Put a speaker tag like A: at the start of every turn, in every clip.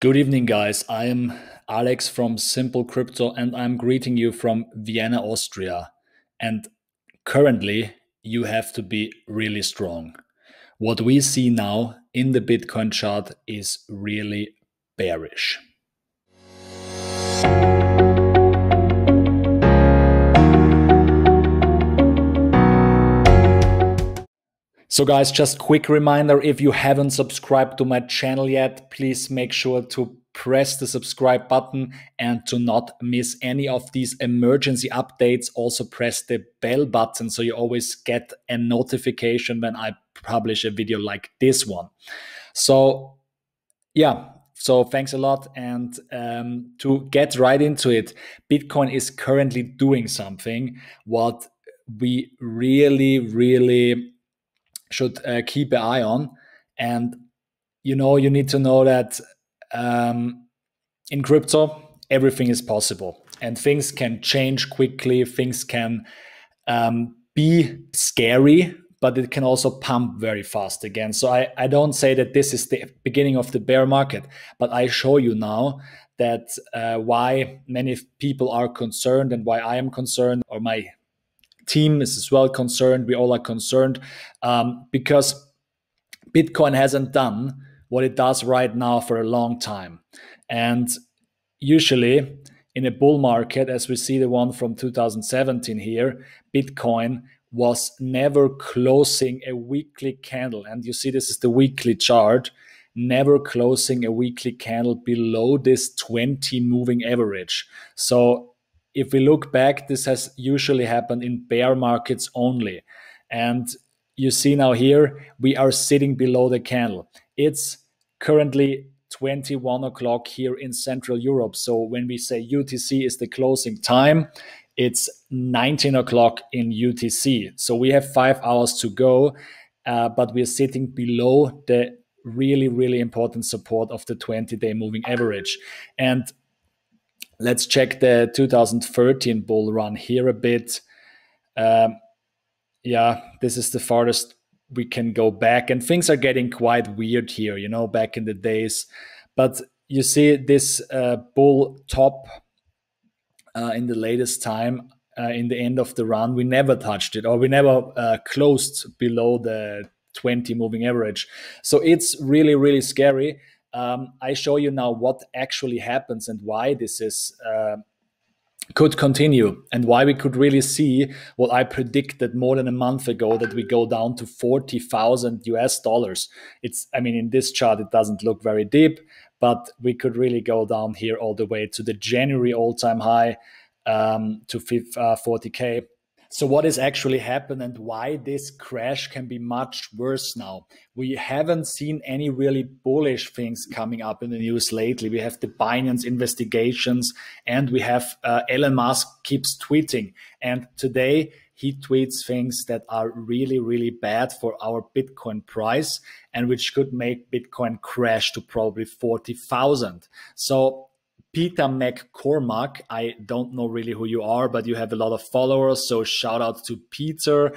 A: Good evening, guys. I am Alex from Simple Crypto and I'm greeting you from Vienna, Austria. And currently, you have to be really strong. What we see now in the Bitcoin chart is really bearish. So guys, just quick reminder, if you haven't subscribed to my channel yet, please make sure to press the subscribe button and to not miss any of these emergency updates. Also press the bell button so you always get a notification when I publish a video like this one. So yeah, so thanks a lot. And to get right into it, Bitcoin is currently doing something what we really should keep an eye on. And you need to know that in crypto, everything is possible and things can change quickly. Things can be scary, but it can also pump very fast again. So I don't say that this is the beginning of the bear market, but I show you now that why many people are concerned and why I am concerned, or my team is as well concerned. We all are concerned because Bitcoin hasn't done what it does right now for a long time. And usually in a bull market, as we see the one from 2017 here, Bitcoin was never closing a weekly candle. And you see this is the weekly chart, never closing a weekly candle below this 20 moving average. So if we look back, this has usually happened in bear markets only. And you see now here, we are sitting below the candle. It's currently 21 o'clock here in Central Europe. So when we say UTC is the closing time, it's 19 o'clock in UTC. So we have 5 hours to go, but we're sitting below the really important support of the 20-day moving average. And let's check the 2013 bull run here a bit. Yeah, this is the farthest we can go back, and things are getting quite weird here, back in the days. But you see this bull top in the latest time, in the end of the run, we never touched it, or we never closed below the 20 moving average. So it's really scary. I show you now what actually happens and why this is could continue, and why we could really see what I predicted more than a month ago, that we go down to 40,000 US dollars. In this chart, it doesn't look very deep, but we could really go down here all the way to the January all-time high, to 40K. So what is actually happened and why this crash can be much worse now? We haven't seen any really bullish things coming up in the news lately. We have the Binance investigations, and we have Elon Musk keeps tweeting. And today he tweets things that are really bad for our Bitcoin price, and which could make Bitcoin crash to probably 40,000. So Peter McCormack, I don't know really who you are, but you have a lot of followers, so shout out to Peter.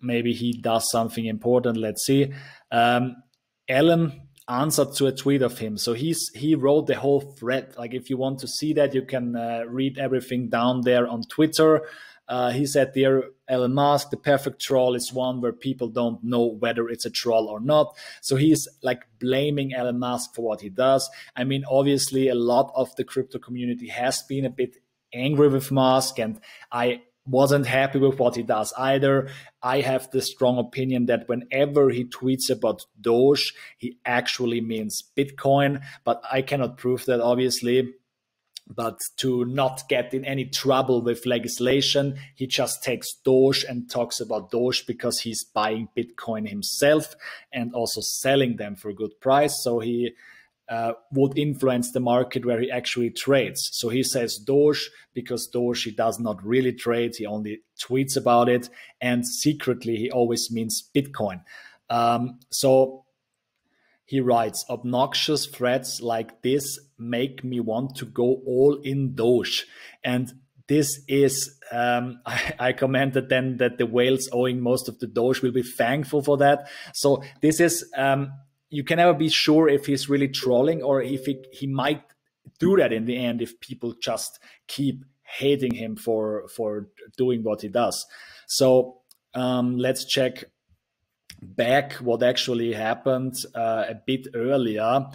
A: Maybe he does something important. Let's see. Alan answered to a tweet of him. So he wrote the whole thread. Like, if you want to see that, you can read everything down there on Twitter. He said, "Dear Elon Musk, the perfect troll is one where people don't know whether it's a troll or not." So he's like blaming Elon Musk for what he does. Obviously, a lot of the crypto community has been a bit angry with Musk, and I wasn't happy with what he does either. I have the strong opinion that whenever he tweets about Doge, he actually means Bitcoin, but I cannot prove that, obviously. But to not get in any trouble with legislation, he just takes Doge and talks about Doge because he's buying Bitcoin himself and also selling them for a good price. So he would influence the market where he actually trades. So he says Doge because Doge he does not really trade. He only tweets about it. And secretly, he always means Bitcoin. So he writes, "Obnoxious threats like this make me want to go all in Doge." And this is, I commented then that the whales owing most of the Doge will be thankful for that. So this is you can never be sure if he's really trolling or if he might do that in the end if people just keep hating him for doing what he does. So let's check back what actually happened a bit earlier.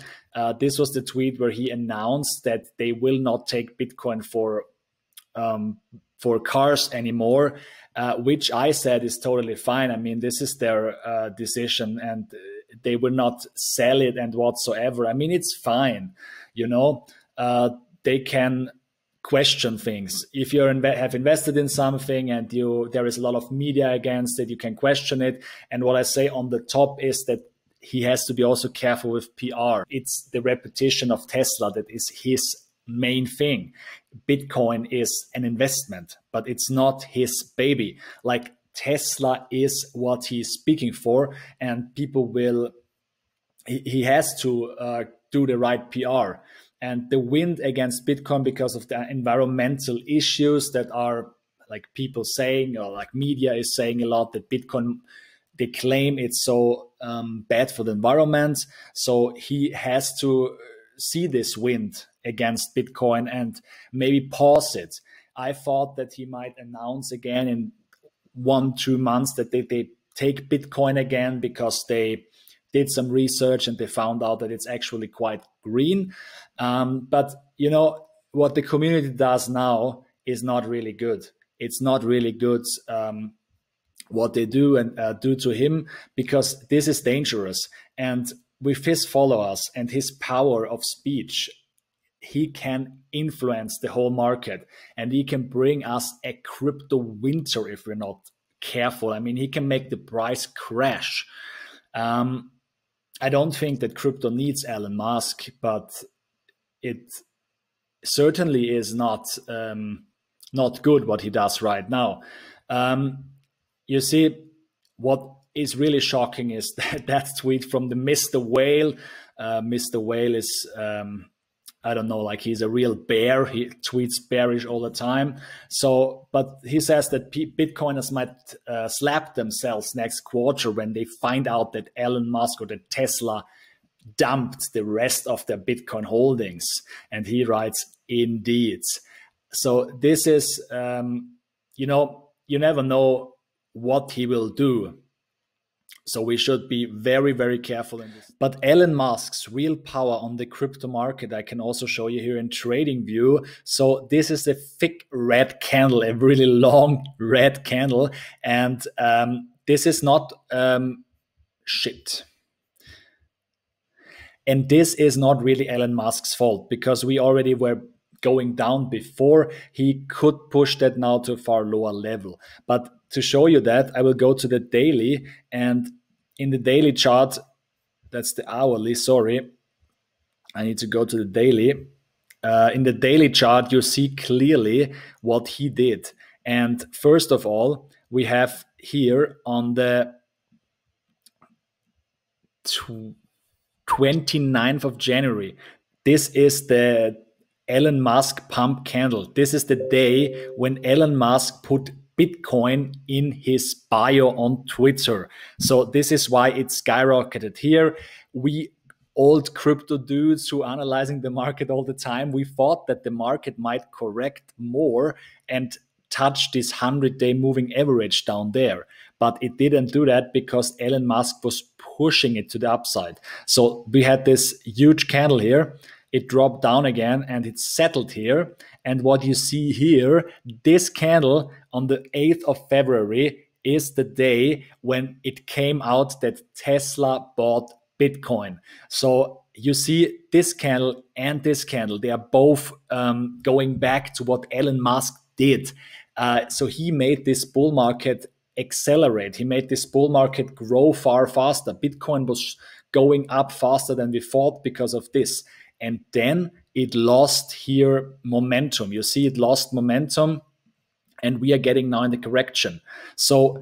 A: This was the tweet where he announced that they will not take Bitcoin for cars anymore, which I said is totally fine. I mean, this is their decision, and they will not sell it and whatsoever. I mean, it's fine, you know. They can question things. If you have invested in something and there is a lot of media against it, you can question it. And what I say on the top is that he has to be also careful with PR. It's the repetition of Tesla that is his main thing. Bitcoin is an investment, but it's not his baby. Like, Tesla is what he's speaking for, and people will, he has to do the right PR. And the wind against Bitcoin because of the environmental issues that are, like, people saying, or like media is saying a lot, that Bitcoin, they claim it's so bad for the environment. So he has to see this wind against Bitcoin and maybe pause it. I thought that he might announce again in 1-2 months that they take Bitcoin again because they did some research and they found out that it's actually quite green. But, you know, what the community does now is not really good. It's not really good what they do and do to him, because this is dangerous. And with his followers and his power of speech, he can influence the whole market, and he can bring us a crypto winter if we're not careful. I mean, he can make the price crash. I don't think that crypto needs Elon Musk, but it certainly is not good what he does right now. You see, what is really shocking is that tweet from the Mr. Whale. Mr. Whale is, I don't know, like, he's a real bear. He tweets bearish all the time. So, but he says that Bitcoiners might slap themselves next quarter when they find out that Elon Musk or that Tesla dumped the rest of their Bitcoin holdings. And he writes, indeed. So this is, you know, you never know what he will do. So we should be very, very careful in this. But Elon Musk's real power on the crypto market, I can also show you here in TradingView. So this is a thick red candle, a really long red candle. And this is not shit. And this is not really Elon Musk's fault, because we already were going down before. He could push that now to a far lower level. But to show you that, I will go to the daily, and in the daily chart, that's the hourly, sorry. I need to go to the daily. In the daily chart, you see clearly what he did. And first of all, we have here on the 29th of January, this is the Elon Musk pump candle. This is the day when Elon Musk put Bitcoin in his bio on Twitter. So this is why it skyrocketed here. We old crypto dudes who are analyzing the market all the time, we thought that the market might correct more and touch this 100-day moving average down there. But it didn't do that because Elon Musk was pushing it to the upside. So we had this huge candle here. It dropped down again and it settled here. And what you see here, this candle on the 8th of February is the day when it came out that Tesla bought Bitcoin. So you see this candle and this candle, they are both going back to what Elon Musk did. So he made this bull market accelerate. He made this bull market grow far faster. Bitcoin was going up faster than we thought because of this. And then it lost here momentum. You see, it lost momentum, and we are getting now in the correction. So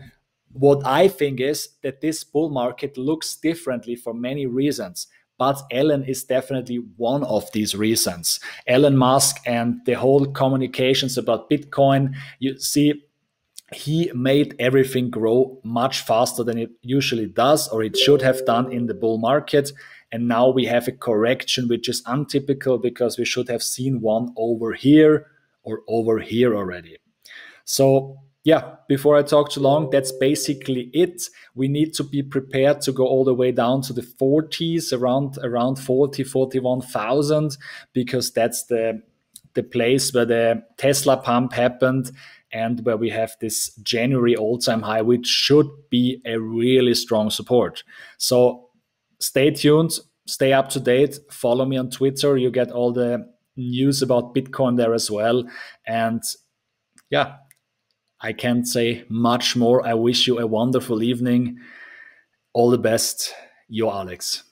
A: what I think is that this bull market looks differently for many reasons, but Elon is definitely one of these reasons. Elon Musk and the whole communications about Bitcoin, you see, he made everything grow much faster than it usually does, or it should have done in the bull market. And now we have a correction which is untypical, because we should have seen one over here or over here already. So yeah, before I talk too long, that's basically it. We need to be prepared to go all the way down to the 40s, around 40, 41,000, because that's the place where the Tesla pump happened, and where we have this January all-time high, which should be a really strong support. So stay tuned, stay up to date, follow me on Twitter. You get all the news about Bitcoin there as well. And yeah, I can't say much more. I wish you a wonderful evening. All the best. Your Alex.